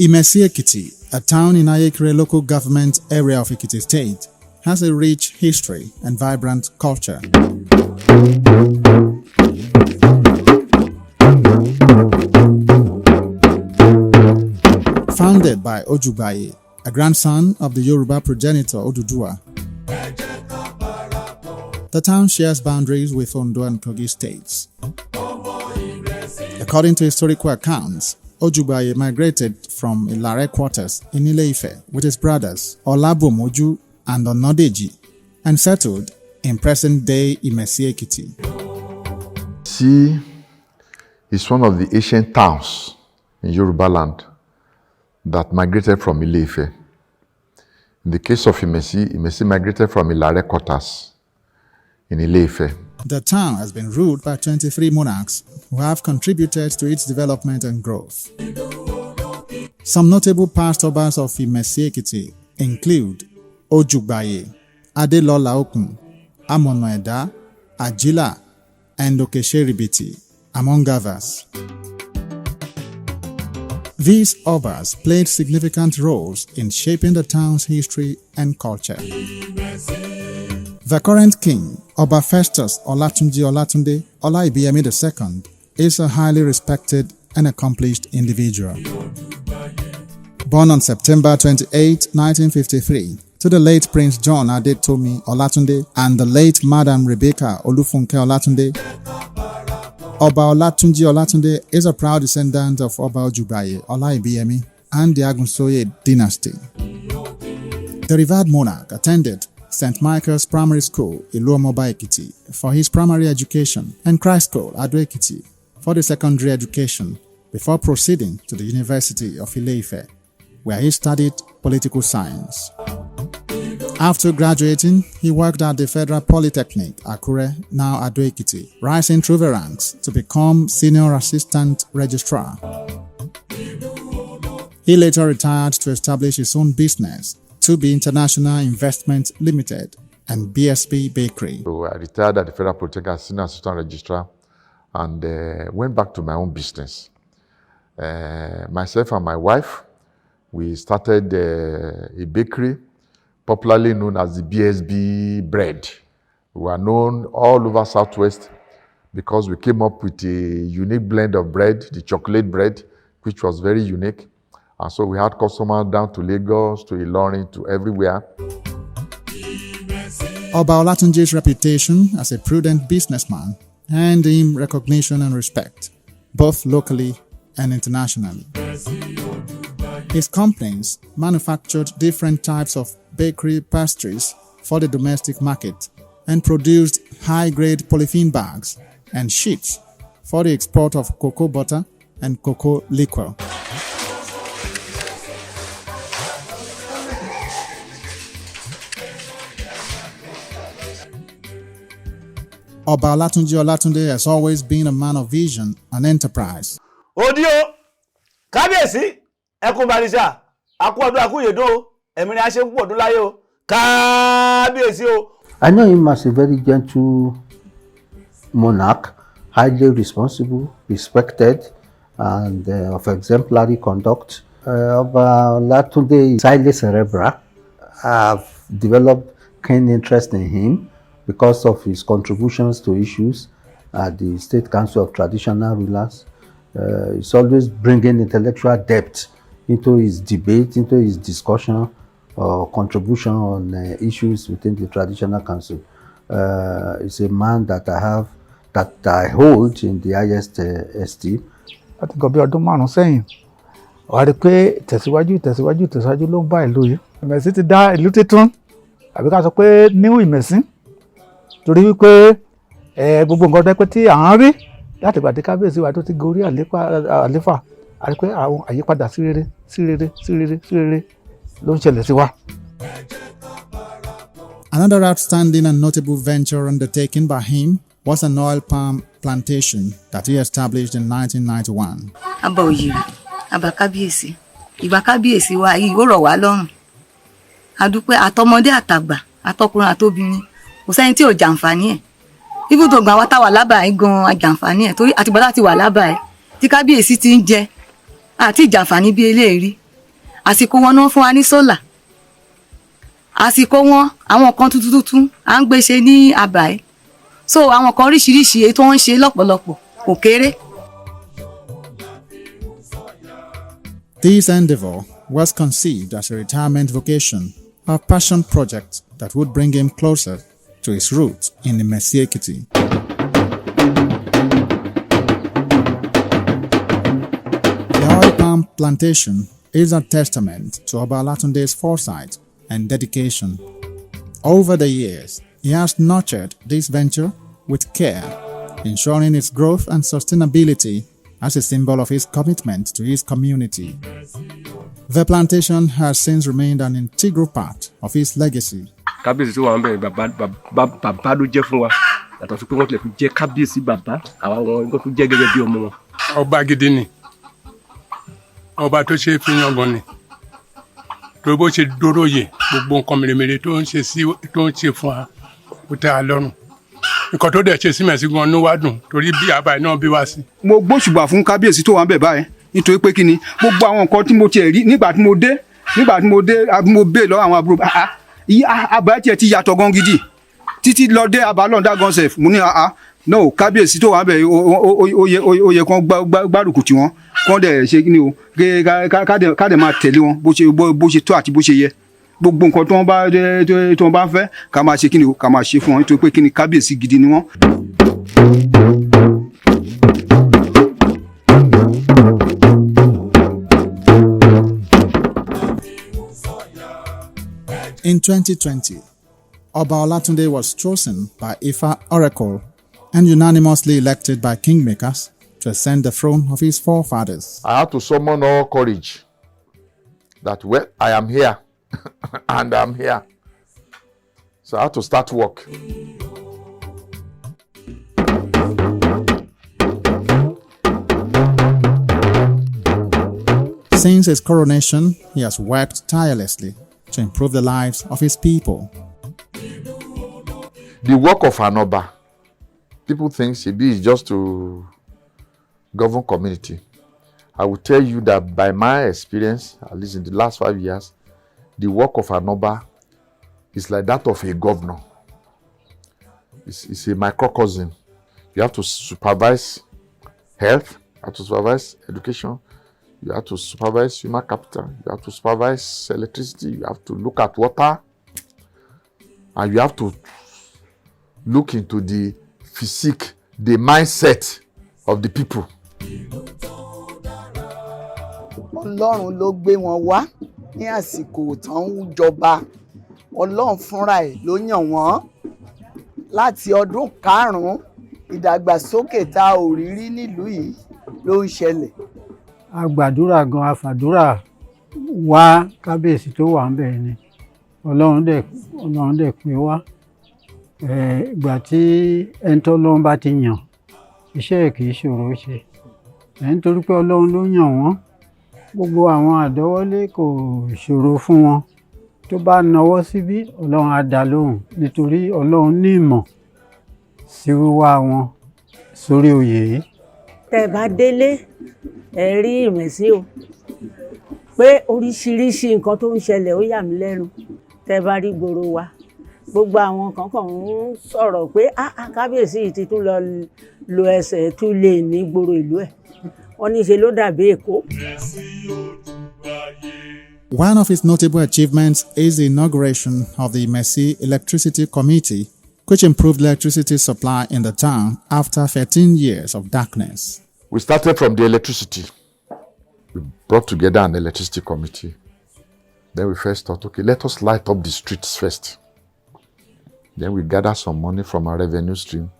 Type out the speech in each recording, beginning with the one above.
Imesi-Ekiti, a town in Ayekire local government area of Ekiti State, has a rich history and vibrant culture. Founded by Ojugbaye, a grandson of the Yoruba progenitor Oduduwa, the town shares boundaries with Ondo and Kogi states. According to historical accounts, Ojugbaye migrated from Ilare quarters in Ile-Ife with his brothers Olaibiyemi and Onodeji and settled in present-day Imesi-Ekiti. Imesi is one of the ancient towns in Yoruba land that migrated from Ile-Ife. In the case of Imesi, Imesi migrated from Ilare quarters in Ile-Ife. The town has been ruled by 23 monarchs who have contributed to its development and growth. Some notable past obas of Imesi-Ekiti include Ojugbaye, Adelola Okun, Amonoeda, Ajila, and Okesheribiti, among others. These obas played significant roles in shaping the town's history and culture. The current king, OBA FESTUS OLATUNJI OLATUNDE Olaibiyemi II, is a highly respected and accomplished individual. Born on September 28, 1953, to the late Prince John Adetomi Olatunde and the late Madam Rebecca Olufunke Olatunde, Oba Olatunji Olatunde is a proud descendant of Oba Ojugbaye Olaibiyemi and the Agunsoye dynasty. The revered monarch attended St. Michael's Primary School, Iluomoba Ekiti, for his primary education and Christ School, Ado Ekiti, for the secondary education, before proceeding to the University of Ile-Ife, where he studied political science. After graduating, he worked at the Federal Polytechnic, Akure, now Ado Ekiti, rising through the ranks to become Senior Assistant Registrar. He later retired to establish his own business, to be International Investment Limited and BSB Bakery. So I retired at the Federal Polytechnic as Senior Assistant Registrar and went back to my own business. Myself and my wife, we started a bakery, popularly known as the BSB Bread. We were known all over Southwest because we came up with a unique blend of bread, the chocolate bread, which was very unique. And so we had customers down to Lagos, to Ilorin, to everywhere. Oba Olatunji's reputation as a prudent businessman earned him recognition and respect, both locally and internationally. His companies manufactured different types of bakery pastries for the domestic market and produced high-grade polythene bags and sheets for the export of cocoa butter and cocoa liquor. Oba Olatunji Olatunde has always been a man of vision and enterprise. Odio, Kábíyèsí, ẹkún barisa, aku ọdún akuyedo, èmi ni a ṣe púpọ̀ ọdún láyé o. Kábíyèsí o. I know him as a very gentle monarch, highly responsible, respected, and of exemplary conduct. Oba Olatunde is highly cerebral. I've developed keen interest in him because of his contributions to issues at the State Council of Traditional Rulers. He's always bringing intellectual depth into his debate, into his discussion or contribution on issues within the Traditional Council. He's a man that I hold in the highest esteem. I think ọbẹ̀ ọdún márùn-ún sẹ́yìn wà á rí pé tẹ̀síwájú ló ń bá ìlú yìí. Ìmẹ̀sí ti dá ìlú títún àbí ká sọ pé níwò Ìmẹ̀sí torí wípé gbogbo nǹkan tẹ́ pé tí à ń rí láti ìgbà tí kábíyèsí wa tó ti gorí àléfà a rí pé àwọn àyípadà sí rere ló ń ṣẹlẹ̀ sí wa. Another outstanding and notable venture undertaken by him was an oil palm plantation that he established in 1991. Abba Oyiri, Abba Kábíyèsí, ìgbà kábíyèsí wa yìí ó rọ̀ wá lọ́rùn. A dúpẹ́ àtọmọdé àtàgbà, àtọkùnrin àtobìnrin, kò sẹ́ni tí ò jàǹfààní ẹ̀. Even tó gbà wá tá wà lábàá yìí gan àjàǹfààní ẹ̀ torí àtìgbà láti wà lábàá ẹ̀ tí kábíyèsí ti ń jẹ àti ìjàǹfààní bí eléyìí. àsìkò wọn náà fún wa ní sólà, àsìkò wọn àwọn kan tuntun à ń gbé ṣe ní àbáyé, so àwọn kan oríṣiríṣi èyí tó ń ṣe lọ́pọ̀lọpọ̀ kò kéré. This endeavor was conceived as a retirement vocation, a passion project that would bring him closer to his roots in Imesi-Ekiti. The oil palm plantation is a testament to OBA Olatunde's foresight and dedication. Over the years, he has nurtured this venture with care, ensuring its growth and sustainability as a symbol of his commitment to his community. The plantation has since remained an integral part of his legacy. Kábíyèsí tí wọ́n ń bẹ̀rẹ̀ bàbá ló jẹ́ fún wa, yàtọ̀ sí pé wọ́n tilẹ̀ fi jẹ́ kábíyèsí bàbá, àwa wọn nǹkan tó jẹ́ gẹ́gẹ́ bí ọmọ wọn. Ọba gidi ni, ọba tó ṣe fi yangàn ni, tó bó ṣe dóróyè gbogbo nǹkan mèremère tó ń ṣe fún wa ó tẹ́ a lọ́rùn. Nǹkan tó dẹ̀ ṣe sí mẹ̀sí gan ló wá dùn torí bí àbá náà bí wá sí. Mo gbóṣùbà fún kábíyèsí tó wà ń bẹ̀ báyìí nítorí pé kí ni gbogbo àwọn nǹkan tí mo tiẹ̀ rí nígbà tí mo dé mo bè lọ́wọ́ àwọn àbúrò àbá tiẹ̀ ti yàtọ̀ gan gidi títí lọ dé àbálọ̀ndà gan sef mo ní no kábíyèsí tó wà ń bẹ̀ ó yẹ kán gbárùkù tí wọ́n kán dẹ̀ ṣe kí ni o ká dẹ̀ máa tẹ̀lé wọn bó ṣe tó àti bó ṣe yẹ. Gbogbo nǹkan tí wọ́n bá fẹ́ ká máa ṣe kí ni o ká máa ṣe fún wọn nítorí pé kí ni kábíyèsí gidi ni wọ́n. In 2020, OBA Olatunde was chosen by Ifa Oracle and unanimously elected by kingmakers to ascend the throne of his forefathers. I had to summon all courage that, well, I am here and I'm here. So I had to start work. Since his coronation, he has worked tirelessly to improve the lives of his people. The work of an Oba, people think Shebi is just to govern community. I will tell you that by my experience, at least in the last 5 years, the work of an Oba is like that of a governor. It's a microcosm. You have to supervise health, you have to supervise education, you have to supervise human capital, you have to supervise electricity, you have to look at water, and you have to look into the physique, the mindset of the people. Ọlọ́run ló gbé wọn wá ní àsìkò tán ń jọba. Ọlọ́run fúnra ẹ̀ ló yàn wọ́n. Láti ọdún 5 ìdàgbàsókè tá ò rí rí nílùú yìí ló ń ṣẹlẹ̀. A gbàdúrà gan, a fàdúrà wá kábíyèsí tó wà ń bẹ̀ ni. Ọlọ́run dẹ̀ pé wá. Ìgbà tí ẹni tó lọ́n bá ti yàn, iṣẹ́ ẹ̀ kì í ṣòro ṣe. Nítorí pé Ọlọ́run ló yàn wọ́n. Gbogbo àwọn àdọ́wọ́lé kò ṣòro fún wọn. Tó bá nawọ́ síbí, Ọlọ́run á dá lóhùn nítorí Ọlọ́run ní ìmọ̀ sí wíwá wọn sórí oyè yìí. Tẹ́ bá délé, ẹ rí Ìmẹ̀sí o. Pé oríṣiríṣi nǹkan tó ń ṣẹlẹ̀ ó yà mí lẹ́nu. Tẹ́ bá rí gbòòrò wa. Gbogbo àwọn kankan ń sọ̀rọ̀ pé kábíyèsí yìí ti tún lọ lo ẹsẹ̀ tún lè ní gbòòrò ìlú ẹ̀. Wọ́n ní ṣe ló dàbí Èkó. One of his notable achievements is the inauguration of the Imesi Electricity Committee, which improved electricity supply in the town after 13 years of darkness. We started from the electricity. We brought together an electricity committee. Then we first thought, okay, let us light up the streets first. Then we gathered some money from our revenue stream.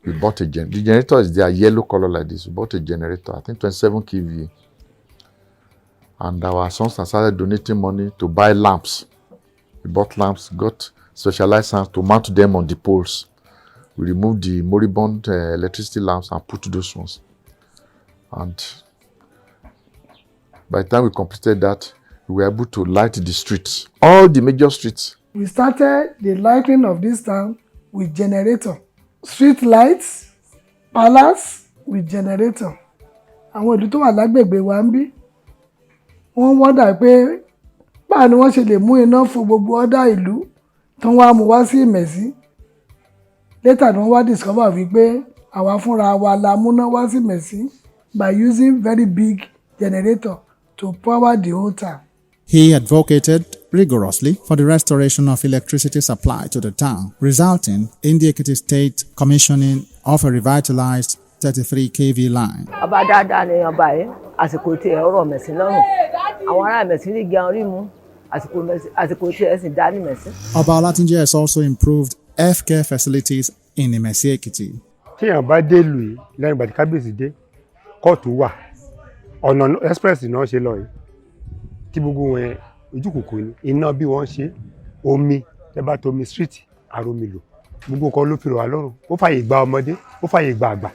We bought a generator. The generator is there, yellow color like this. We bought a generator, I think 27 kVA. And our sons started donating money to buy lamps. We bought lamps, got specialized lamps to mount them on the poles. We removed the moribund electricity lamps and put those ones. And by the time we completed that, we were able to light the streets, all the major streets. We started the lighting of this town with generator. Street lights, palace with generator. Àwọn ìlú tó wà lágbègbè wa ń bí, wọ́n wọ́dà pé báwo ni wọ́n ṣe lè mú iná fún gbogbo ọ̀dà ìlú tó ń wá mú wá sí Ìmẹ̀sí. Later ni wọ́n wá discover wípé àwa fúnra wa la múná wá sí Ìmẹ̀sí by using very big generator to power the whole town. He advocated rigorously for the restoration of electricity supply to the town, resulting in the Ekiti State commissioning of a revitalized 33 kV line. Ọba dáadáa ni ọba yìí, àsìkò tí ẹ rọ̀ Ìmẹ̀sí lọ́rùn. Àwọn ará Ìmẹ̀sí ní gan orí mu, àsìkò tí ẹ sì dá ní Ìmẹ̀sí. OBA Olatunji has also improved healthcare facilities in Imesi-Ekiti. Tí èèyàn bá dé ìlú yìí lẹ́yìn ìgbà tí kábíyèsí dé, kóòtù wà, ọ̀nà express náà ṣe lọ yìí, tí gbogbo wọn ojú kòkó ni, iná bí wọ́n ṣe, omi, lẹ́bàá tó omi street, àromi lò, gbogbo nǹkan ló fi rọ̀ wá lọ́rùn, ó fàyè gba ọmọdé, ó fàyè gba àgbà.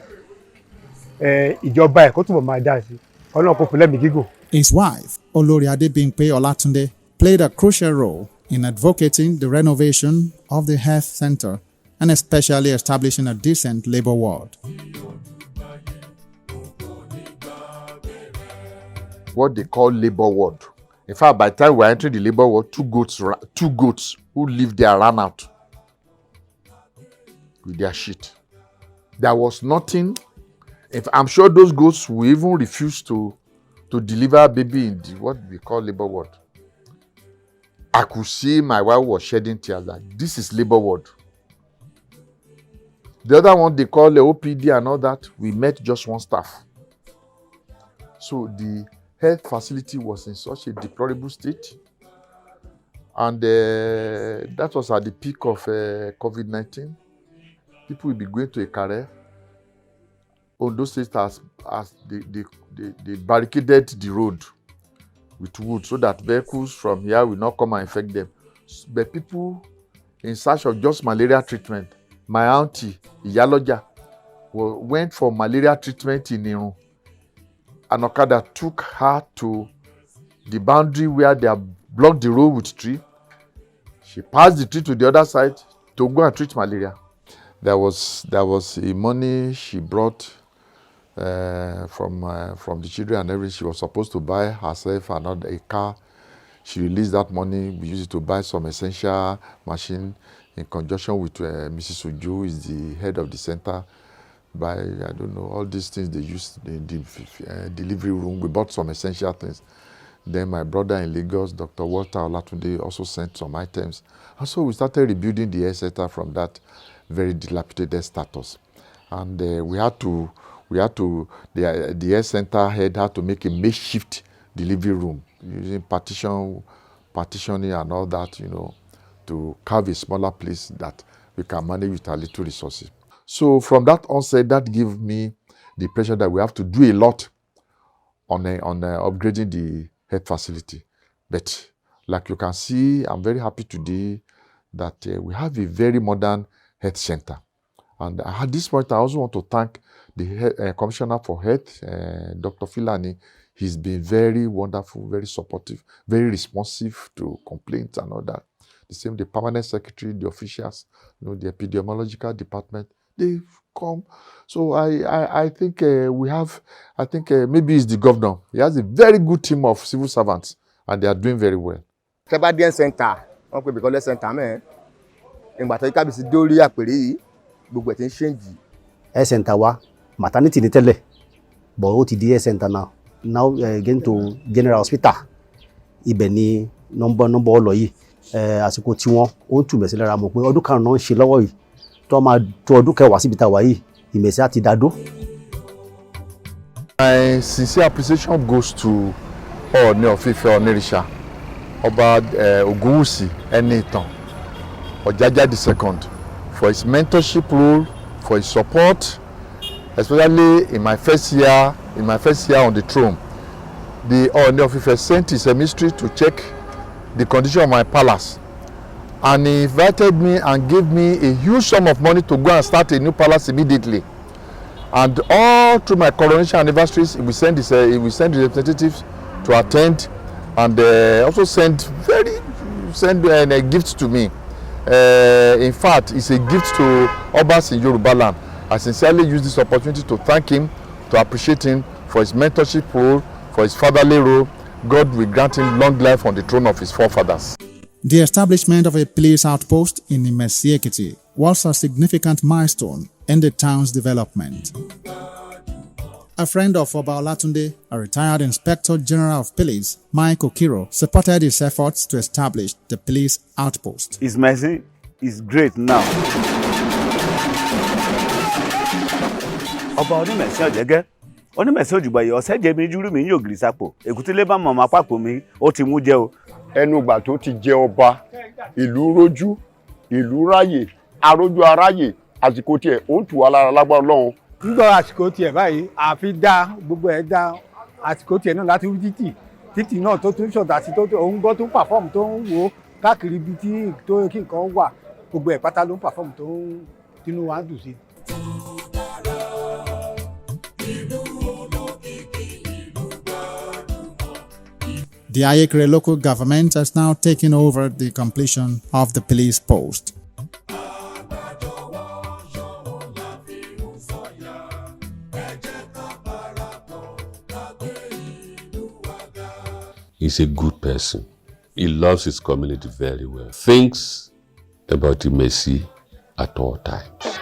Ìjọba ẹ̀ kó túbọ̀ máa dá sí, Ọlọ́run kó fún lẹ́mìí gígùn. His wife, Olori Adebimpe Olatunde, played a crucial role in advocating the renovation of the health center and especially establishing a decent labor ward. What they call labor ward. In fact, by the time we are entering the labor ward, two goats who live there ran out with their shit. There was nothing. I'm sure those goats will even refuse to deliver a baby in the, what we call labor ward. I could see my wife was shedding tears like, this is labor ward. The other one they call the OPD and all that, we met just one staff. So the health facility was in such a deplorable state. And that was at the peak of COVID-19. People will be going to a career. On those states, as they barricaded the road with wood so that vehicles from here will not come and infect them. But people in search of just malaria treatment, my auntie, Iyaloja, went for malaria treatment in Irun. An Okada took her to the boundary where they have blocked the road with tree. She passed the tree to the other side to go and treat malaria. There was a money she brought from the children and everything. She was supposed to buy herself a car. She released that money. We used it to buy some essential machine in conjunction with Mrs. Uju, who is the head of the center. By, I don't know, all these things they use in the delivery room. We bought some essential things. Then my brother in Lagos, Dr. Walter Olatunde, also sent some items. And so we started rebuilding the health center from that very dilapidated status. And the health center head had to make a makeshift delivery room using partitioning and all that, you know, to carve a smaller place that we can manage with our little resources. So from that onset, that gave me the pressure that we have to do a lot on upgrading the health facility. But like you can see, I'm very happy today that we have a very modern health center. And at this point, I also want to thank the Commissioner for Health, Dr. Filani. He's been very wonderful, very supportive, very responsive to complaints and all that. The same, the permanent secretary, the officials, you know, the epidemiological department, they come. So I think maybe it's the governor. He has a very good team of civil servants, and they are doing very well. Kebadian Center, on peut because center mais ngba tó kábíyèsí dórí àpèrè yìí gbogbo ẹ̀ tí ń change. Health center wa maternity ni tẹ́lẹ̀, but ó ti di health center now going to general hospital. Ibẹ̀ ni number ọlọ yìí àsìkò tí wọ́n ó ń tù mẹ́sí lára mọ̀ pé ọdún kan náà ń ṣe lọ́wọ́ yìí tó máa tó ọdún kẹwàá síbi tá a wà yìí Ìmẹ̀sí àti dádó. My sincere appreciation goes to Ooni of Ife Onirisha, Oba Ogunwusi Enitan Ojaja II, for his mentorship role, for his support, especially in my first year on the throne. The Ooni of Ife sent his emissary to check the condition of my palace, and he invited me and gave me a huge sum of money to go and start a new palace immediately. And all through my coronation anniversaries, he will send representatives to attend, and also send gifts to me. In fact, it's a gift to Obas in Yoruba land. I sincerely use this opportunity to thank him, to appreciate him for his mentorship role, for his fatherly role, God will grant him long life on the throne of his forefathers. The establishment of a police outpost in Imesi-Ekiti was a significant milestone in the town's development. A friend of Oba Olatunde, a retired Inspector General of Police, Mike Okiro, supported his efforts to establish the police outpost. His Majesty is great now. Ọba Onimesi ọ̀jẹ̀gẹ́, Onimesi òjùgbàyè ọ̀sẹ̀ jẹ́ mi júrú mi yóò gírí sápò. Èkútélé bá mọ̀ máa pàpò mi, ó ti mú jẹ́ o. Ẹnu ìgbà tó ti jẹ ọba, ìlú rójú, ìlú ráyè, arójú aráyè, àsìkò tiẹ̀ ó ń tù wá lára lágbára Ọlọ́run. Nígbà àsìkò tiẹ̀ báyìí àfi dá gbogbo ẹ̀ dá àsìkò tiẹ̀ náà láti wí títì náà tó tún ṣọ̀dá sí tó òun gbọ́ tó ń pàfọ́ọ̀mù tó ń wò káàkiri ibi tí tó kí nǹkan wà gbogbo ẹ̀ pátá ló ń pàfọ́ọ̀mù tó ń tínú wa ń dùn sí. The Ayekere local government has now taken over the completion of the police post. He's a good person. He loves his community very well. Thinks about Imesi at all times.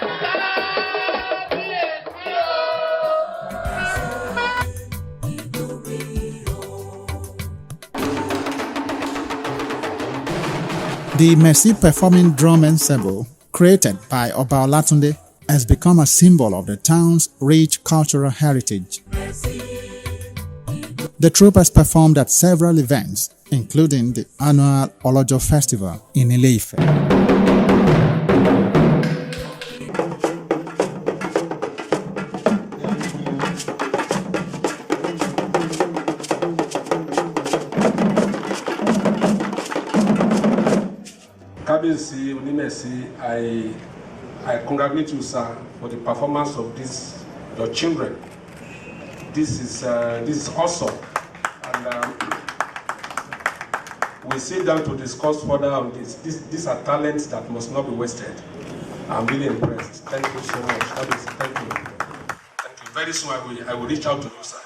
The Imesi performing drum ensemble, created by Oba Olatunde, has become a symbol of the town's rich cultural heritage. The troupe has performed at several events, including the annual Olojo Festival in Ile-Ife. Kabiyesi Onimesi, I congratulate you, sir, for the performance of your children. This is awesome, and we sit down to discuss further on this. These are talents that must not be wasted. I'm really impressed. Thank you so much. Thank you. Thank you. Very soon I will reach out to you, sir,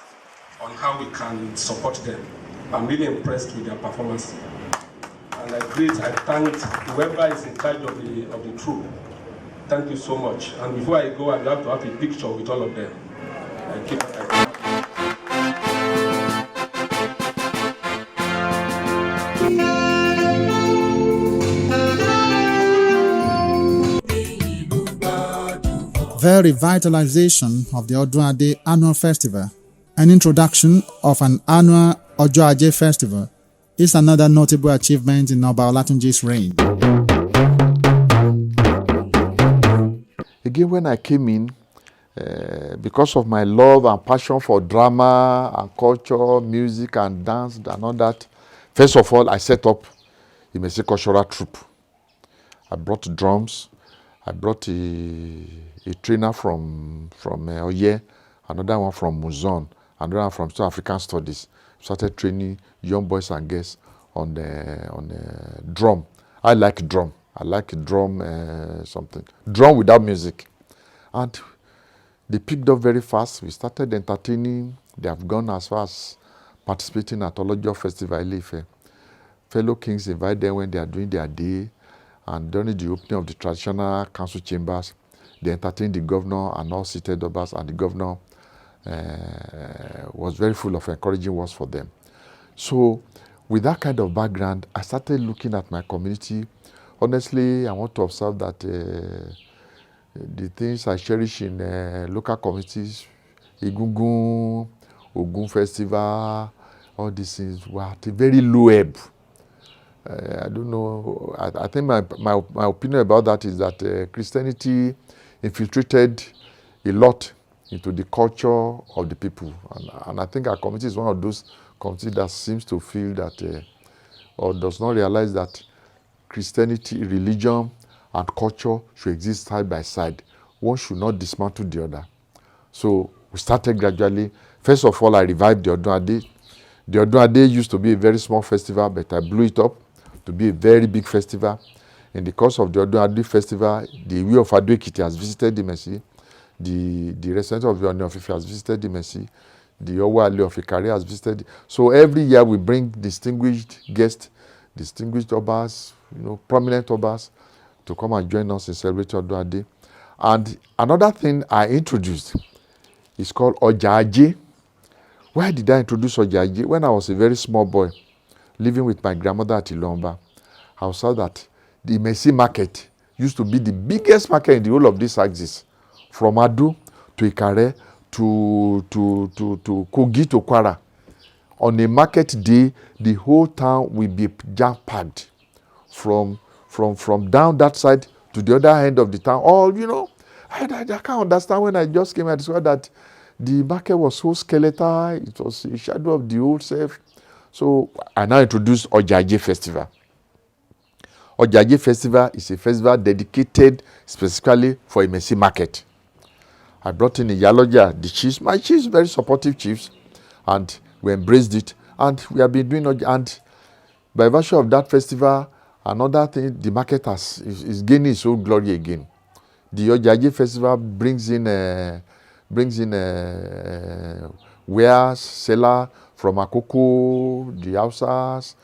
on how we can support them. I'm really impressed with their performance. And I thank whoever is in charge of the troop. Thank you so much. And before I go, I'd love to have a picture with all of them. The revitalization of the Oduade annual festival and introduction of an annual Ojo Aje festival is another notable achievement in Oba Olatunji's reign. Again, when I came in, because of my love and passion for drama and culture, music and dance and all that, first of all, I set up Imesi Cultural Troupe. I brought drums. I brought a trainer from Oye, another one from Muzon, another one from South African Studies. Started training young boys and girls on the drum. I like drum. I like drum drum without music. And they picked up very fast. We started entertaining. They have gone as far as participating at Olojo Festival Ile-Ife. Fellow kings invite them when they are doing their day. And during the opening of the traditional council chambers, they entertained the governor and all seated obas, and the governor was very full of encouraging words for them. So with that kind of background, I started looking at my community. Honestly, I want to observe that the things I cherish in local communities, Egungun, Ogun Festival, all these things were at a very low ebb. I don't know. I think my opinion about that is that Christianity infiltrated a lot into the culture of the people. And I think our community is one of those communities that seems to feel that or does not realize that Christianity, religion, and culture should exist side by side. One should not dismantle the other. So we started gradually. First of all, I revived the Oduade. The Oduade used to be a very small festival, but I blew it up to be a very big festival. In the course of the Oduade festival, the Way of Ado-Ekiti has visited Imesi. The resident of the Onimesi has visited Imesi. The Owale of Ikare has visited. So every year we bring distinguished guests, distinguished Obas, prominent Obas, to come and join us in celebrating Oduade. And another thing I introduced is called Ojaje. Why did I introduce Ojaje? When I was a very small boy, living with my grandmother at Ilomba, I saw that the Imesi market used to be the biggest market in the whole of this axis, from Adu to Ikare to Kogi to Kwara. On a market day, the whole town will be jam-packed from down that side to the other end of the town. All, I can't understand. When I just came, I discovered that the market was so skeletal. It was a shadow of the old self. So I now introduced Ojaje Festival. Ojaje Festival is a festival dedicated specifically for Imesi market. I brought in Iyaloja, the chiefs. My chiefs, very supportive chiefs, and we embraced it. And we have been doing, and by virtue of that festival, another thing, the market is gaining its own glory again. The Ojaje Festival brings in wares, seller from Akoko, the Hausas,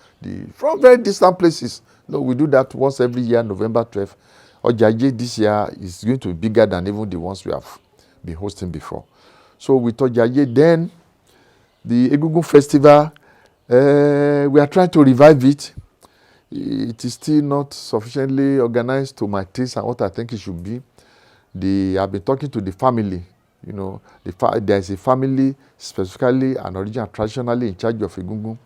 from very distant places. We do that once every year, November 12th. Ojaje this year is going to be bigger than even the ones we have been hosting before. So with Ojaje, then the Egungun Festival, we are trying to revive it. It is still not sufficiently organized to my taste and what I think it should be. I've been talking to the family. There is a family specifically and originally traditionally in charge of Egungun.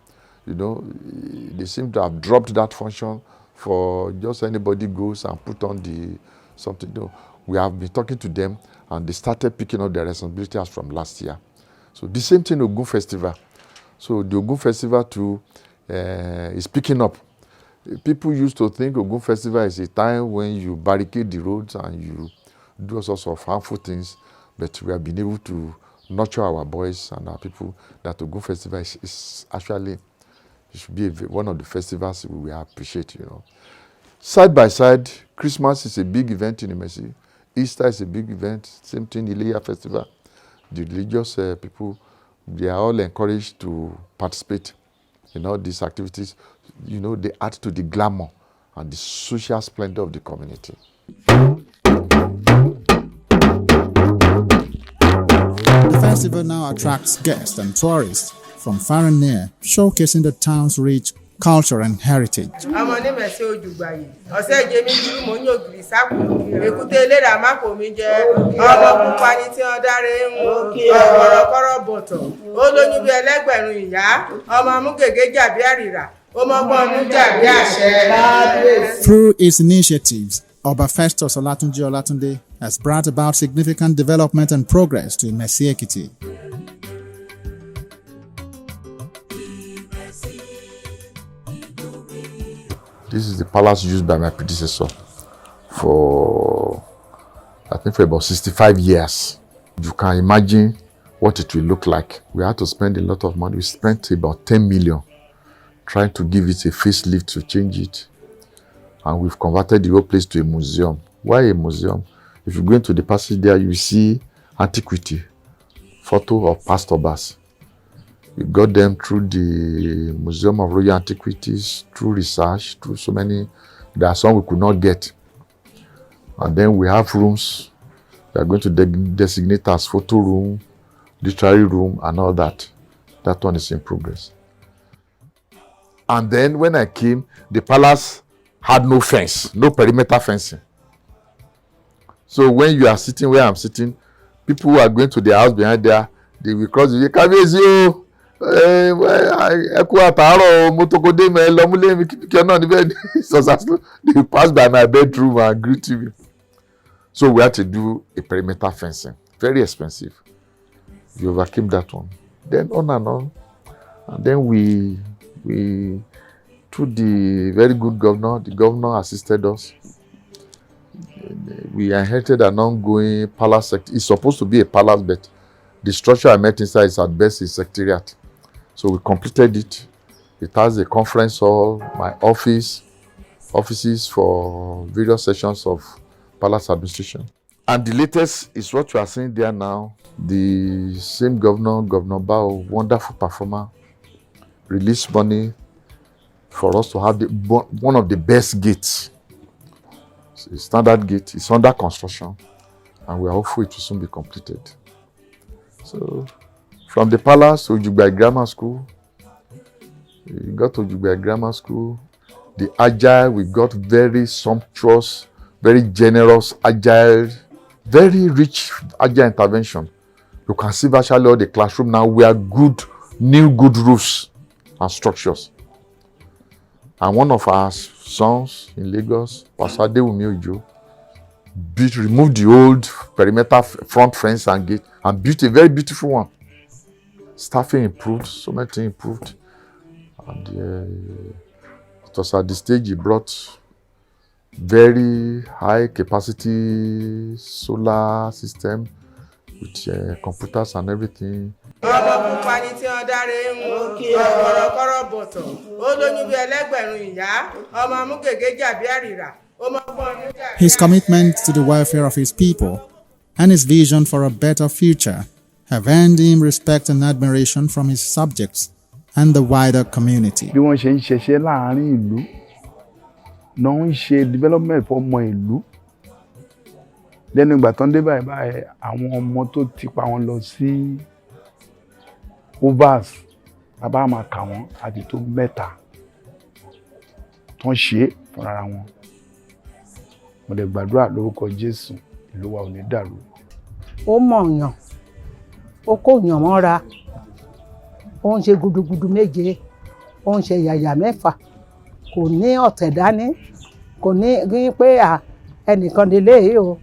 They seem to have dropped that function for just anybody goes and put on something. We have been talking to them and they started picking up their responsibility as from last year. So the same thing Ogun Festival. So the Ogun Festival too is picking up. People used to think Ogun Festival is a time when you barricade the roads and you do all sorts of harmful things, but we have been able to nurture our boys and our people that Ogun Festival is actually, it should be one of the festivals we appreciate, Side by side, Christmas is a big event in Imesi. Easter is a big event. Same thing, Ileya Festival. The religious people, they are all encouraged to participate in all these activities. They add to the glamour and the social splendor of the community. The festival now attracts guests and tourists from far and near, showcasing the town's rich culture and heritage. I'm Onimesi Ojugbayi. Ọ̀sẹ̀ ìjẹ́mi dúró mo ní ògiri sápò. Èkúté eléra má kò mí jẹ. Ọmọ pupa ni tí wọ́n dáre ń mú. Ọ̀rọ̀kọ́rọ̀ bọ̀tọ̀. Ó lóyún bí ẹlẹ́gbẹ̀rún ìyá. Ọmọ mú gègé jàbí àrìrà. Ó mọ́gbọ́n mú jàbí àṣẹ. Through its initiatives, OBA FESTUS OLATUNJI OLATUNDE has brought about significant development and progress to Imesi-Ekiti. This is the palace used by my predecessor for about 65 years. You can imagine what it will look like. We had to spend a lot of money. We spent about 10 million trying to give it a facelift to change it. And we've converted the whole place to a museum. Why a museum? If you go into the passage there, you see antiquity, photo of past Obas. We got them through the Museum of Royal Antiquities, through research, through so many. There are some we could not get. And then we have rooms we are going to designate as photo room, literary room, and all that. That one is in progress. And then when I came, the palace had no fence, no perimeter fencing. So when you are sitting where I'm sitting, people who are going to the house behind there, they will cross the Kabiyesi. They pass by my bedroom and greet me. So we had to do a perimeter fencing. Very expensive. We overcame that one. Then on and on. And then we through the very good governor, the governor assisted us. We inherited an ongoing palace. It's supposed to be a palace, but the structure I met inside is at best a secretariat. So we completed it. It has a conference hall, my offices for various sessions of palace administration. And the latest is what you are seeing there now. The same governor, Governor Bao, wonderful performer, released money for us to have one of the best gates. It's a standard gate. It's under construction, and we are hopeful it will soon be completed. So, from the palace to Ojugbai Grammar School, we got to Ojugbai Grammar School. The agile, we got very sumptuous, very generous, agile, very rich agile intervention. You can see virtually all the classroom now were good, new good roofs and structures. And one of our sons in Lagos, Pastor Adewumi Ojo, removed the old perimeter front fence and gate and built a very beautiful one. Staffing improved, so many things improved. And it was at the stage he brought very high capacity solar system with computers and everything. ọmọ pupa ni tí wọn dáre ń kọ̀rọ̀kọ̀rọ̀ bọ̀tọ̀ ó lóyún bí ẹlẹ́gbẹ̀rún ìyá ọmọ amúgègé jàbí àrìrà ó mọ fún ọdún jà. His commitment to the welfare of his people and his vision for a better future have earned him respect and admiration from his subjects and the wider community. Bí wọ́n ṣe ń ṣiṣẹ́ láàárín ìlú náà ń ṣe development fọmọ ìlú lẹ́nu ìgbà tó ń dé báyìí àwọn ọmọ tó ti pa wọn lọ sí overs bàbá máa kà wọ́n àti tó mẹ́ta tó ń ṣe fúnra wọn. Mo lè gbàdúrà lórúkọ Jésù ìlú wa ò ní dàrú. Ó mọ̀ọ̀yàn ó kóyàn mọ́ra ó ń ṣe gudugudu méje ó ń ṣe yàyà mẹ́fà kò ní ọ̀tẹ̀ dání kò ní pé ẹnìkan délé yìí o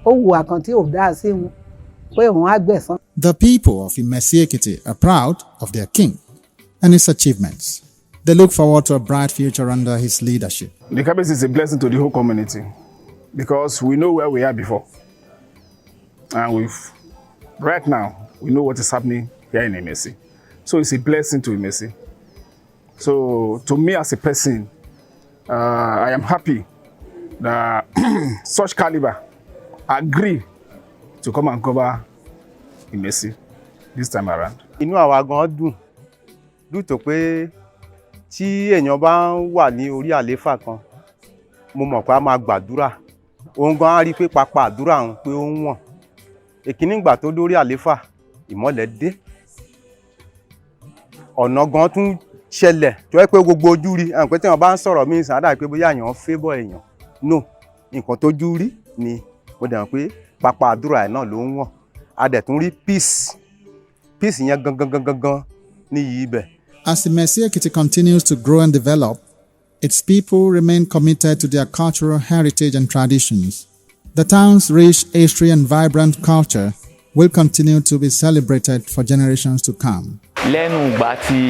ó wù àkàn tí ò dá sí wọn pé òun á gbẹ̀san. The people of Imesi-Ekiti are proud of their king and his achievements. They look forward to a bright future under his leadership. The Kabiyesi is a blessing to the whole community because we know where we are before. And right now, we know what is happening here in Imesi. So it's a blessing to Imesi. So to me as a person, I am happy that such caliber agree to come and cover Imesi this time around. Inú àwa gan dùn tó pé tí èèyàn bá wà ní orí àléfà kan mo mọ̀ pé a máa gbàdúrà òun gan á rí pé pápá àdúrà òun pé ó ń wọ̀n èkíní ìgbà tó dórí àléfà ìmọ́lẹ̀ dé ọ̀nà gan tún ṣẹlẹ̀ tó yẹ pé gbogbo ojú rí àwọn pé tí wọ́n bá ń sọ̀rọ̀ mí sàn á dà pé bóyá èèyàn favour èèyàn no nǹkan tójú rí ni mo dẹ̀ mọ̀ pé pápá àdúrà ẹ̀ náà ló ń wọ̀n a dẹ̀ tún rí peace yẹn gangan ní yìí ibẹ̀. As Imesi-Ekiti continues to grow and develop, its people remain committed to their cultural heritage and traditions. The town's rich history and vibrant culture will continue to be celebrated for generations to come. Lẹ́nu ìgbà tí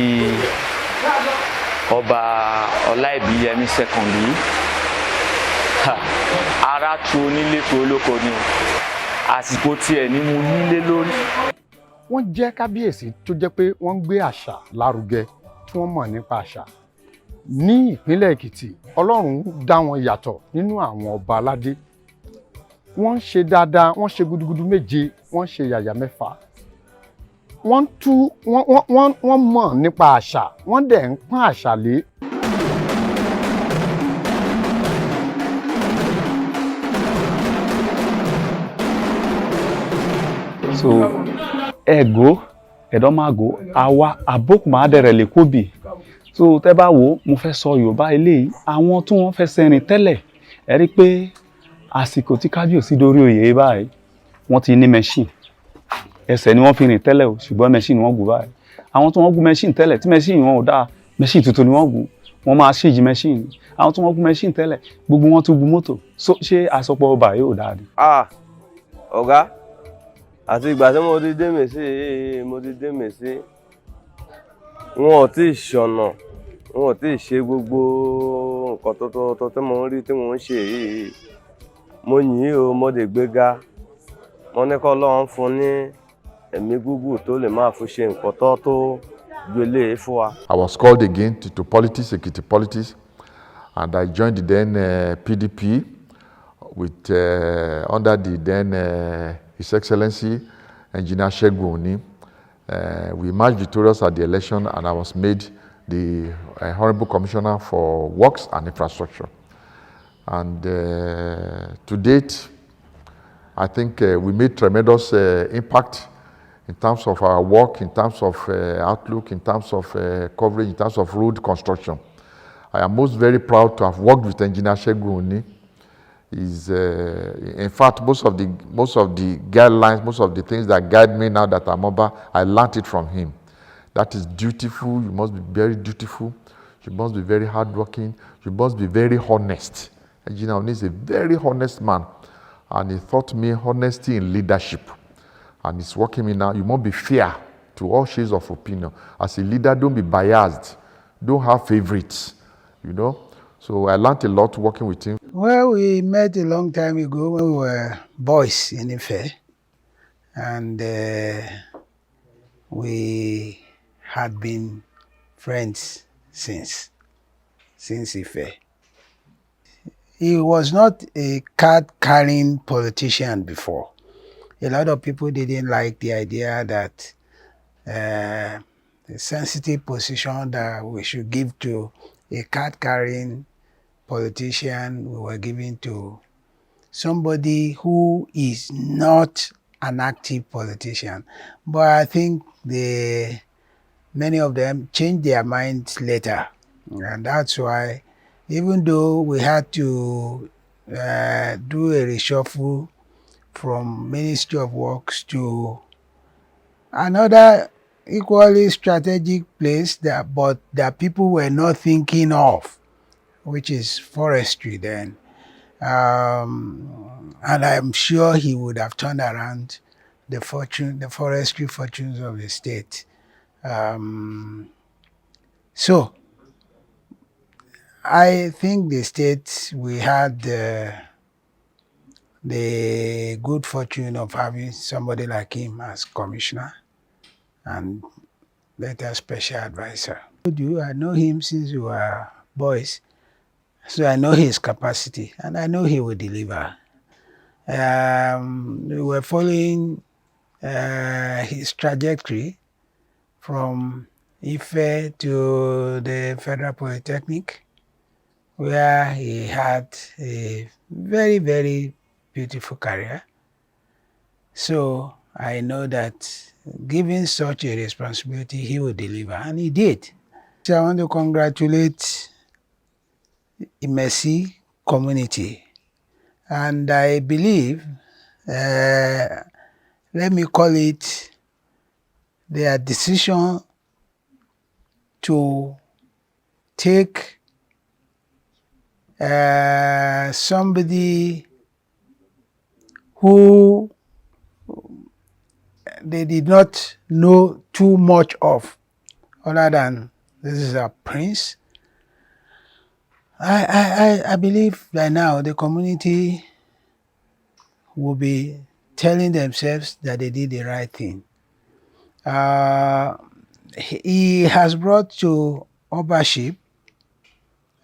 ọba Olaibiyemi II ara tu onílé tó olóko ni àsìkò tiẹ̀ ni mo nílé lórí. Wọ́n jẹ́ kábíyèsí tó jẹ́ pé wọ́n ń gbé àṣà lárugẹ tí wọ́n mọ̀ nípa àṣà. Ní ìpínlẹ̀ Èkìtì, Ọlọ́run dá wọn yàtọ̀ nínú àwọn ọba aládé. Wọ́n ṣe dáadáa, wọ́n ṣe gudugudu méje, wọ́n ṣe yàyà mẹ́fà. Wọ́n mọ̀ nípa àṣà, wọ́n dẹ̀ ń pọ́n àṣà lé. So ego edomago awa abokmadere lekobi so tẹ́ bá wò mo fẹ́ sọ Yorùbá eléyìí àwọn tí wọ́n fẹ́ sẹ́rìn tẹ́lẹ̀ ẹ rí pé àsìkò tí Kábíyèsí dórí oyè báyìí wọ́n ti ní machine ẹsẹ̀ ni wọ́n fi rìn tẹ́lẹ̀ o ṣùgbọ́n machine wọ́n gùn báyìí àwọn tí wọ́n gùn machine tẹ́lẹ̀ tí machine wọn ò dáa machine tuntun ni wọ́n gùn wọ́n máa ṣèjì machine àwọn tí wọ́n gùn machine tẹ́lẹ̀ gbogbo wọn tún gùn mọ́tò so ṣé àsopọ̀ ọba yóò dáa ni. Ọ̀gá àti ìgbà tí mo ti dé Mèsí wọn ò tí ì ṣọ̀nà wọn ò tí ì ṣe gbogbo nǹkan tó tí mo ń rí tí mo ń ṣe yìí mo yìn o mo dé gbéga mo ní kọ́ Ọlọ́run fún ní ẹ̀mí gúgù tó lè máa fi ṣe nǹkan tó gbélé fún wa. I was called again to politics, Ekiti politics, and I joined the then PDP with under the then His Excellency Engineer Segun Oni. We emerged victorious at the election, and I was made the Honorable Commissioner for Works and Infrastructure. And to date, I think we made tremendous impact in terms of our work, in terms of outlook, in terms of coverage, in terms of road construction. I am most very proud to have worked with Engineer Segun Oni. In fact, most of the guidelines, most of the things that guide me now that I'm over, I learned it from him. That is dutiful. You must be very dutiful. You must be very hardworking. You must be very honest. Engineer Oni is a very honest man, and he taught me honesty in leadership. And it's working me now. You must be fair to all shades of opinion. As a leader, don't be biased. Don't have favorites, you know. So I learned a lot working with him. Well, we met a long time ago when we were boys in Ife. And we had been friends since Ife. He was not a card-carrying politician before. A lot of people didn't like the idea that the sensitive position that we should give to a card-carrying politician, we were giving to somebody who is not an active politician. But I think many of them changed their minds later. And that's why, even though we had to do a reshuffle from Ministry of Works to another equally strategic place that people were not thinking of, which is forestry then. And I'm sure he would have turned around the forestry fortunes of the state. So I think the state, we had the good fortune of having somebody like him as commissioner and later special advisor. I know him since we were boys, so I know his capacity and I know he will deliver. We were following his trajectory from Ife to the Federal Polytechnic, where he had a very, very beautiful career. So I know that given such a responsibility, he will deliver, and he did. So I want to congratulate Imesi community, and I believe, let me call it, their decision to take somebody who they did not know too much of, other than this is a prince. I believe by now the community will be telling themselves that they did the right thing. He has brought to Obaship,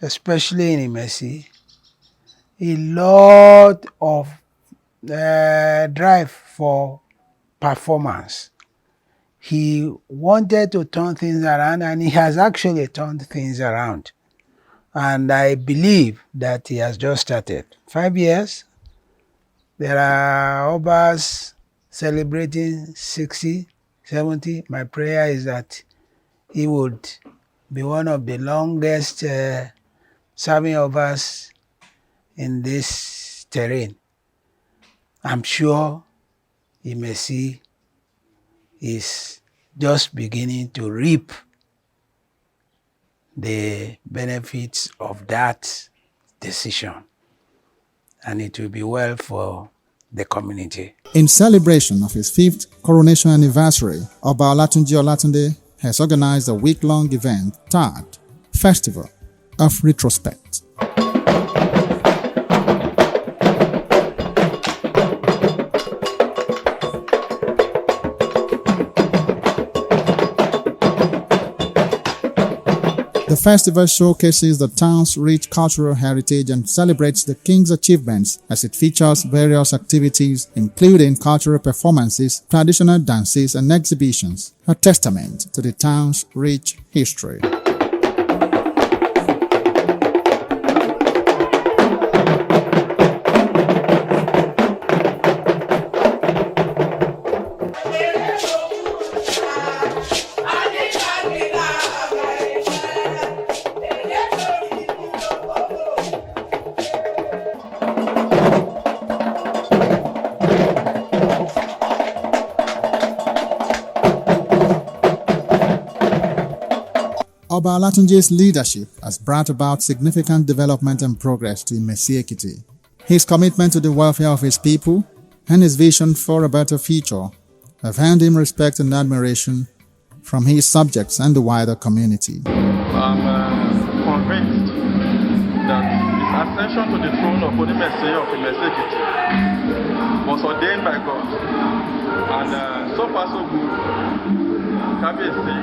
especially in Imesi, a lot of drive for performance. He wanted to turn things around, and he has actually turned things around. And I believe that he has just started. 5 years, there are Obas celebrating 60, 70. My prayer is that he would be one of the longest serving Obas in this terrain. I'm sure Imesi is just beginning to reap the benefits of that decision, and it will be well for the community. In celebration of his 5th coronation anniversary, OBA Olatunji Olatunde has organized a week-long event tagged Festival of Retrospect. The The festival showcases the town's rich cultural heritage and celebrates the king's achievements as it features various activities including cultural performances, traditional dances and exhibitions, a testament to the town's rich history. Oba Olatunji's leadership has brought about significant development and progress to Imesi-Ekiti. His commitment to the welfare of his people and his vision for a better future have earned him respect and admiration from his subjects and the wider community. I'm convinced that his ascension to the throne of Onimesi of Imesi-Ekiti was ordained by God, and so far so good. FAKIYESI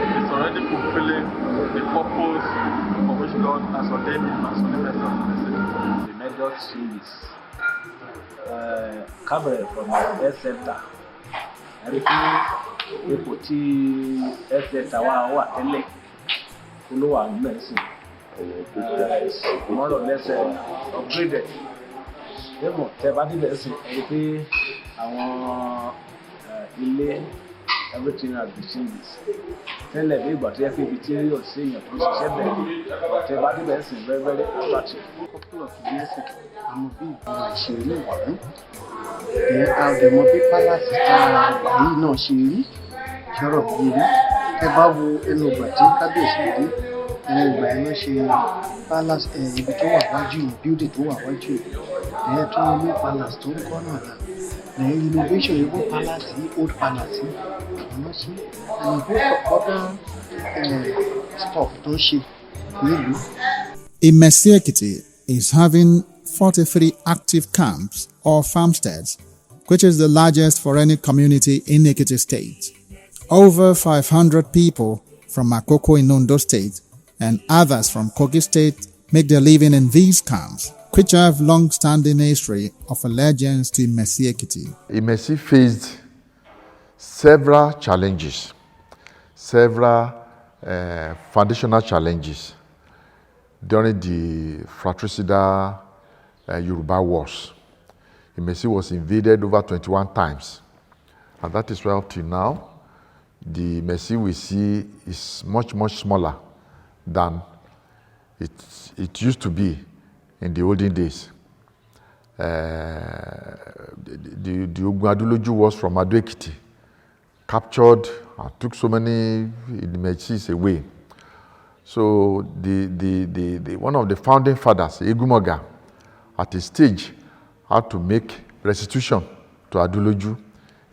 is already fulfilling the purpose for which God has ordained him as Onimesi of Imesi-Ekiti. The major changes covered from the health center. Everything ipò tí health center wà tẹ́lẹ̀ olówó àwọn medicine more or less upgraded. Demo tẹ́ bá débẹ̀ sí ẹni pé àwọn ilé everything has been changed. Tẹ́lẹ̀ bí ìgbà tó yẹ pé ibi tí yóò ṣe èèyàn tó ṣiṣẹ́ bẹ̀rẹ̀ tẹ́ bá débẹ̀ sí very very attractive. Couple of years ago, àmọ́ bí ìgbìmọ̀ ìṣèlú ìwọ̀n àdèmọ̀ bí pálásì tá yìí náà ṣe rí ṣọ́rọ̀ bí rí. Ẹ bá wo ẹnu ìgbà tí kábíyèsí dé ẹnu ìgbà yẹn ló ṣe pálásì ibi tó wà wájú yìí bíúdì tó wà wájú yìí ẹ̀yẹ tó ní pálásì tó ń kọ́ náà là lẹ́yìn innovation yìí wọ́n pálásì old pálásì àwọn ṣe and both other stuff tó ń ṣe nílùú. Imesi-Ekiti is having 43 active camps or farmsteads, which is the largest for any community in Ekiti State. Over 500 people from Akoko in Ondo State and others from Kogi State make their living in these camps, which have long-standing history of allegiance to Imesi-Ekiti. Imesi faced several challenges, several foundational challenges during the fratricidal Yoruba Wars. Imesi was invaded over 21 times, and that is why up till now, the Imesi we see is much, much smaller than it used to be in the olden days. The Ogun Wars from Ado-Ekiti captured and took so many Imesis away. So one of the founding fathers, Egumoga, at a stage had to make restitution to Aduloju.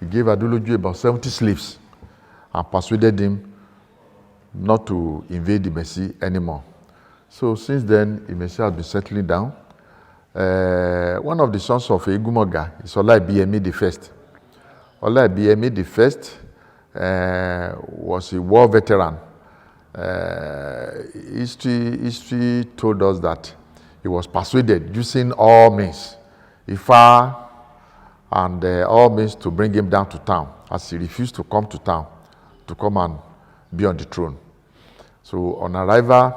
He gave Aduloju about 70 slaves and persuaded him not to invade Imesi anymore. So since then, Imesi has been settling down. One of the sons of Egumoga is Olaibiyemi II. Olaibiyemi I was a war veteran. History told us that he was persuaded using all means, Ifa and all means to bring him down to town, as he refused to come to town to come and be on the throne. So on arrival,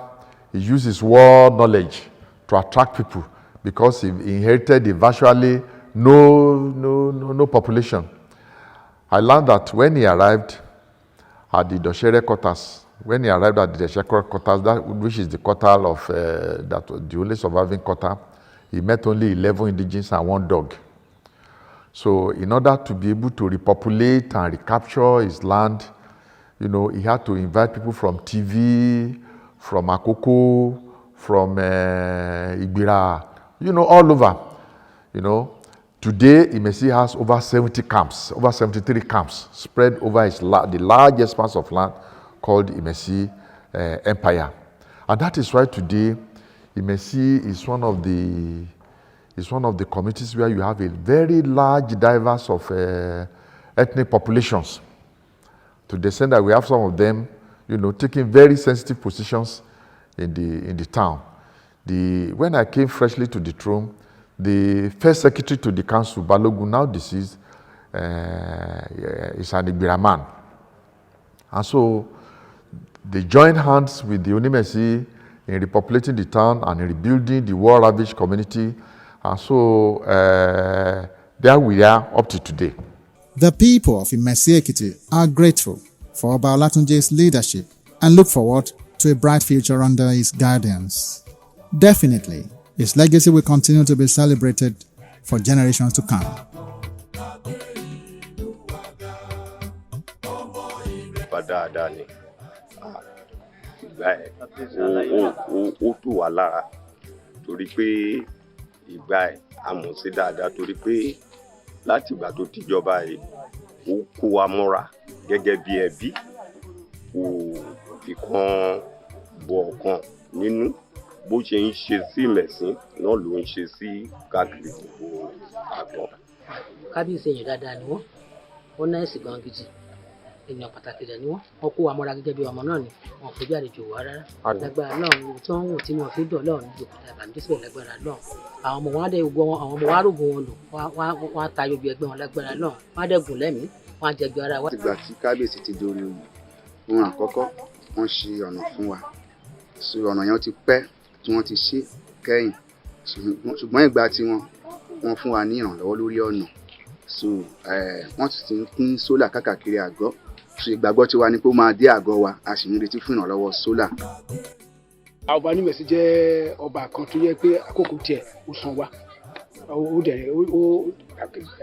he used his war knowledge to attract people because he inherited a virtually no population. I learned that when he arrived at the Doshere quarters, which is the quarter of the only surviving quarter, he met only 11 indigenes and 1 dog. So in order to be able to repopulate and recapture his land, he had to invite people from TV, from Akoko, from Igbira, all over. Today, Imesi has over 70 camps, over 73 camps spread over the largest parts of land called Imesi Empire. And that is why today, Imesi is one of the communities where you have a very large diverse of ethnic populations. To the extent that we have some of them, taking very sensitive positions in the town. When I came freshly to the throne, the first secretary to the council, Balogun, now deceased, is an Ibira man. And so they joined hands with the Onimesi in repopulating the town and in rebuilding the war-ravaged community. And so there we are up to today. The people of Imesi-Ekiti are grateful for Oba Olatunji's leadership and look forward to a bright future under his guidance. Definitely, his legacy will continue to be celebrated for generations to come. Dáadáa ni ìgbà ẹ̀ ó tù wá lára torí pé ìgbà ẹ̀ a mọ̀ sí dáadáa torí pé láti ìgbà tó tìjọba yìí ó kó wa mọ́ra gẹ́gẹ́ bí ẹbí kò fi kan bọ̀ ọ̀kan nínú bó ṣe ń ṣe sí Ìmẹ̀sí náà ló ń ṣe sí káàkiri gbogbo àgbọ̀n. Kábíyèsí èèyàn dáadáa ni wọ́n náà sì gan gidi. Èèyàn pàtàkì dẹ̀ ni wọ́n kó wa mọ́ra gẹ́gẹ́ bí ọmọ náà ni wọ́n fojú àlejò wá rárá. Lágbára náà tí wọ́n wò tí wọ́n fi dọ̀ lọ́ọ̀ ní ìjòkúta ìbànújẹ́ síbẹ̀ lágbára náà. Àwọn ọmọ wọn á dẹ̀ gbọ́ àwọn ọmọ wa rògbò wọn lò wọ́n á tayọ bí ẹgbẹ́ wọn lágbára náà. Wọ́n á dẹ̀ gùn lẹ́mìí wọ́n á jẹjọ ara wa. Ìgbà tí kábíyèsí ti dórí oyè ohun àkọ́kọ́ wọ́n ṣe ọ̀nà fún wa. So ọ̀nà yẹn ti pẹ́ tí wọ́n ti ṣe kẹ́yìn ṣùgbọ́n ìgbà tí wọ́n fún wa ní ìrànlọ́wọ́ lórí ọ̀nà. So wọ́n ti ń pín sólà káàkiri àgọ́. Ìgbàgbọ́ tiwa ni pé ó máa dé àgọ́ wa a sì ń retí fún ìrànlọ́wọ́ sólà. Ọba Onimesi jẹ́ ọba kan tó yẹ pé àkókò tiẹ̀ ó san wa ó dẹ̀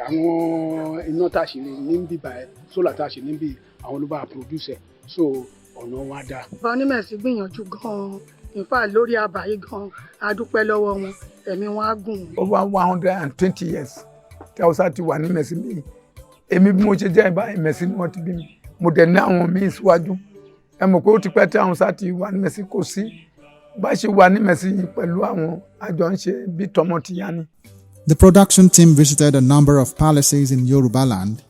àwọn iná tá a ṣe ní bíbá ẹ sólà tá a ṣe níbí àwọn ló bá produce ẹ so ọ̀nà wa dáa. Ọba Onimesi gbìyànjú gan-an in fact lórí àbáyé gan-an a dúpẹ́ lọ́wọ́ wọn ẹ̀mí wọn á gùn. Over 120 years tí Hausa ti wà ní Ìmẹ̀sí mi èmi bí mo ṣe jẹ́ ìbá Ìmẹ̀sí ni wọ́n ti bí mi. Mo dẹ̀ ní àwọn míì síwájú ẹ mọ̀ pé ó ti pẹ́ tí àwọn sáà ti wà ní Ìmẹ̀sí kò sí bá ṣe wà ní Ìmẹ̀sí yìí pẹ̀lú àwọn àjọ ń ṣe bí tọmọ ti yá ni. The production team visited a number of palaces in Yoruba land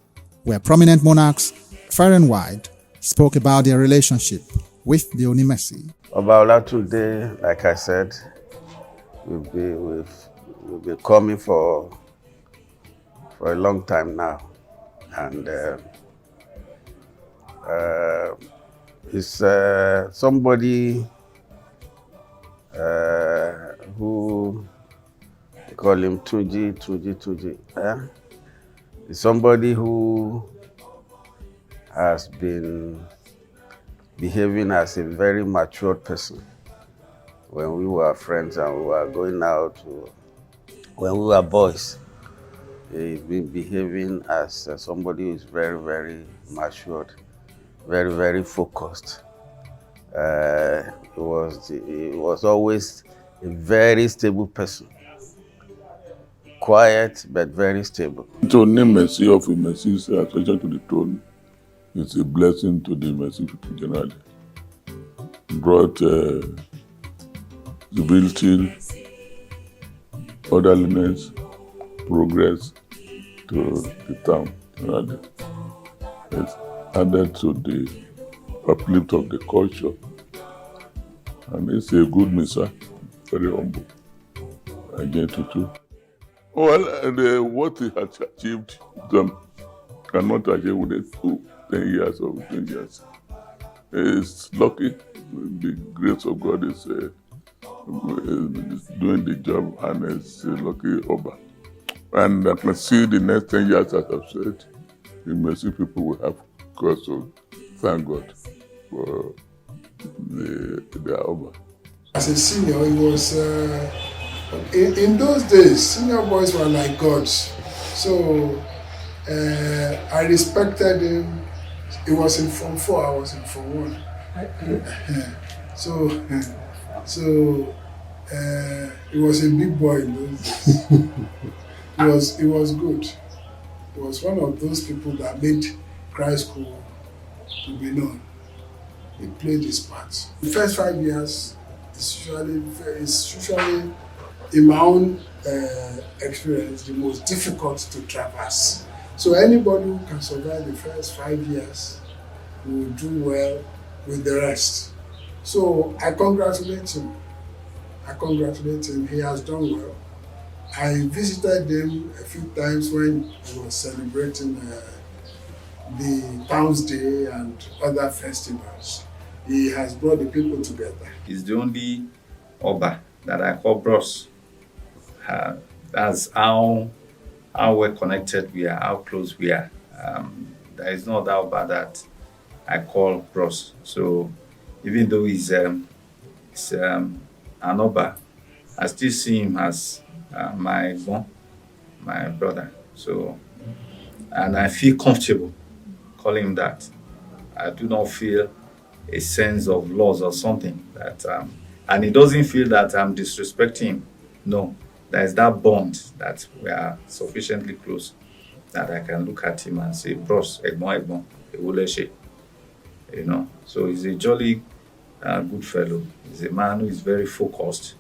where prominent monarchs far and wide spoke about their relationship with the Onimesi. Oba Olatunde, like I said, we've been coming for a long time now, and he's somebody who we call him Tunji. He's somebody who has been behaving as a very matured person. When we were friends and we were going out, when we were boys, he's been behaving as somebody who is very, very matured, very, very focused. He was always a very stable person. Quiet, but very stable. Onimesi of Imesi's accession to the throne is a blessing to the Imesi people generally. Brought stability, orderliness, progress to the town generally. It's added to the uplift of the culture. And it's a good minister, very humble. Again, too. Well, what he has achieved, some cannot achieve within 10 years or 15 years. He's lucky. The grace of God is doing the job, and it's a lucky Oba. And I can see the next 10 years, as I've said, the Imesi people will have cause to thank God for their Oba. As a senior, he was, in those days, senior boys were like gods. So I respected him. He was in Form 4, I was in Form 1. So he was a big boy in those days. He was good. He was one of those people that made Christ school to be known. He played his part. The first 5 years is usually in my own experience, the most difficult to traverse. So anybody who can survive the first 5 years will do well with the rest. So I congratulate him. I congratulate him. He has done well. I visited him a few times when he was celebrating the Town's Day and other festivals. He has brought the people together. He's the only Oba that I call bros. That's how well connected we are, how close we are. There is no doubt about that I call bros. So even though he's an Oba, I still see him as my brother. So, and I feel comfortable calling him that. I do not feel a sense of loss or something that, and he doesn't feel that I'm disrespecting him. No, there's that bond that we are sufficiently close that I can look at him and say, bros, Egbon, Ewuleche. You know, so he's a jolly good fellow. He's a man who is very focused,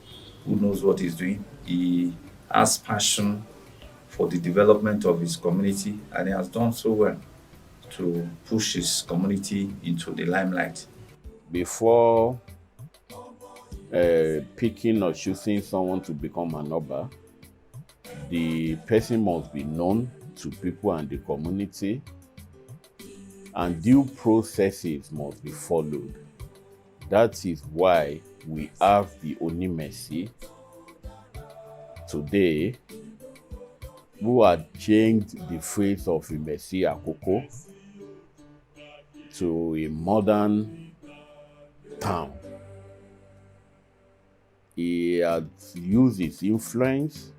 who knows what he's doing. He has passion for the development of his community, and he has done so well to push his community into the limelight. Before picking or choosing someone to become an Oba, the person must be known to people and the community, and due processes must be followed. That is why we have the Onimesi today, who had changed the face of Imesi-Akoko to a modern town. He had used his influence,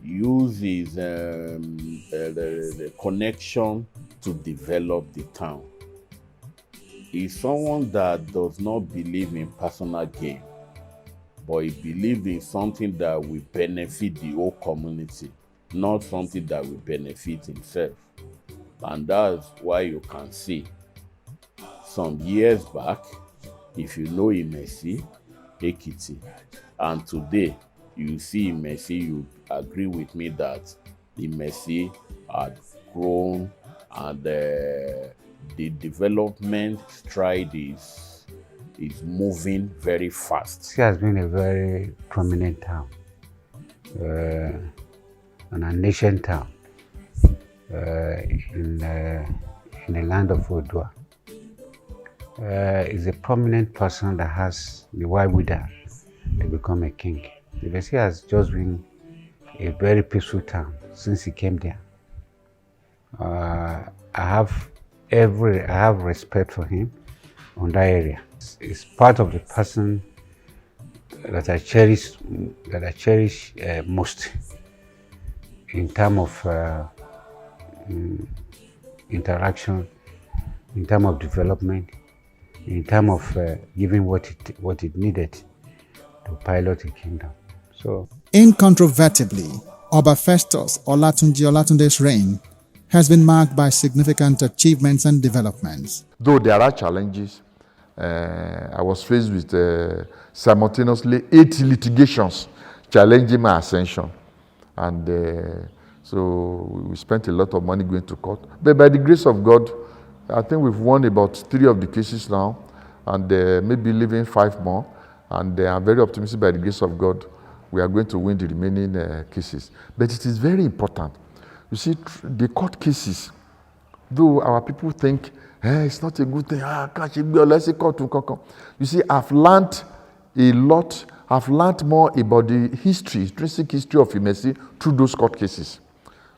used his the connection to develop the town. He's someone that does not believe in personal gain, but he believes in something that will benefit the whole community, not something that will benefit himself. And that's why you can see some years back, if you know Imesi-Ekiti, and today you see Imesi, you agree with me that Imesi had grown and the development stride is moving very fast. It has been a very prominent town, and a nation town in the land of Odua. Is a prominent person that has the wherewithal to become a king. Imesi has just been a very peaceful town since he came there. I have respect for him on that area. It's part of the person that I cherish most in terms of interaction, in terms of development, in terms of giving what it needed to pilot a kingdom. So, incontrovertibly, Oba Festus Olatunji Olatunde's reign has been marked by significant achievements and developments. Though there are challenges, I was faced with simultaneously 8 litigations challenging my ascension. And so we spent a lot of money going to court. But by the grace of God, I think we've won about 3 of the cases now, and maybe leaving 5 more. And I'm very optimistic by the grace of God, we are going to win the remaining cases. But it is very important. You see, the court cases, though our people think, it's not a good thing, can't you be a court? You see, I've learned a lot. I've learned more about the intrinsic history of Imesi through those court cases.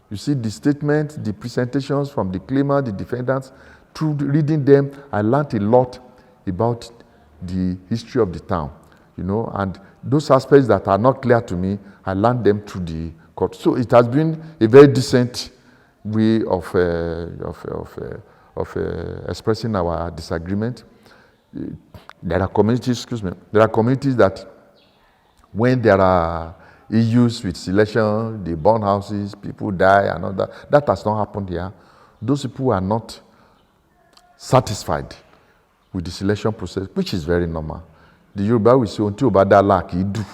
You see, the statement, the presentations from the claimant, the defendants, through reading them, I learned a lot about the history of the town, and those aspects that are not clear to me, I learned them through the court. So it has been a very decent way of expressing our disagreement. There are communities, that when there are issues with selection, they burn houses, people die, and all that. That has not happened here. Those people are not satisfied with the selection process, which is very normal. The Yoruba will say, "Until Obadala ki do."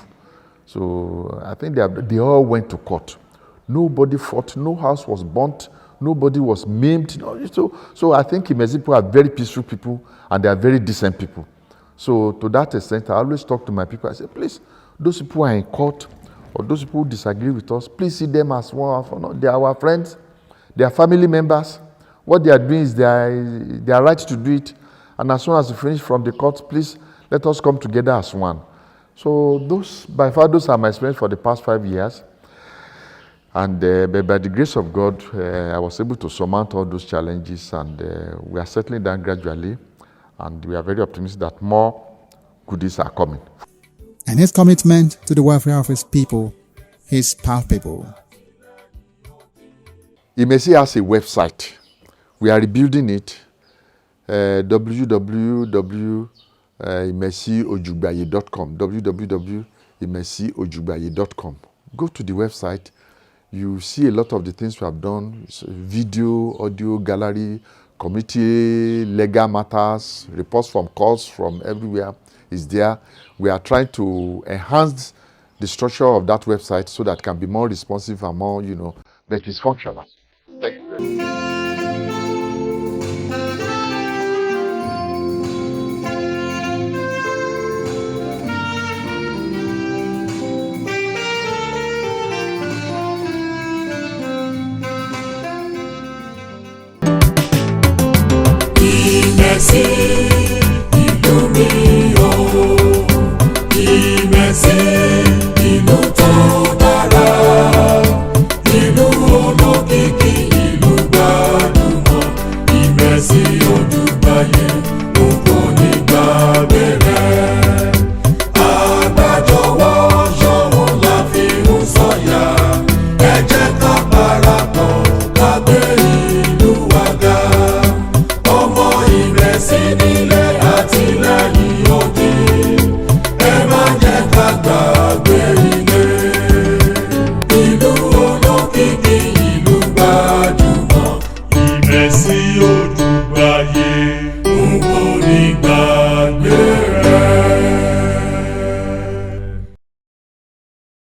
So I think they all went to court. Nobody fought, no house was burnt, nobody was maimed. So I think Imesi people are very peaceful people and they are very decent people. So to that extent, I always talk to my people. I say, please, those people who are in court or those people who disagree with us, please see them as one. They are our friends. They are family members. What they are doing is they are right to do it. And as soon as we finish from the court, please let us come together as one. So by far, those are my experience for the past 5 years. And by the grace of God, I was able to surmount all those challenges, and we are settling down gradually. And we are very optimistic that more goodies are coming. And his commitment to the welfare of his people is palpable. Imesi has a website. We are rebuilding it. www.imesiojugbaye.com. www.imesiojugbaye.com. Go to the website. You see a lot of the things we have done: video, audio, gallery, committee, legal matters, reports from courts from everywhere is there. We are trying to enhance the structure of that website so that it can be more responsive and more, that is functional. Thank you very much. Imesi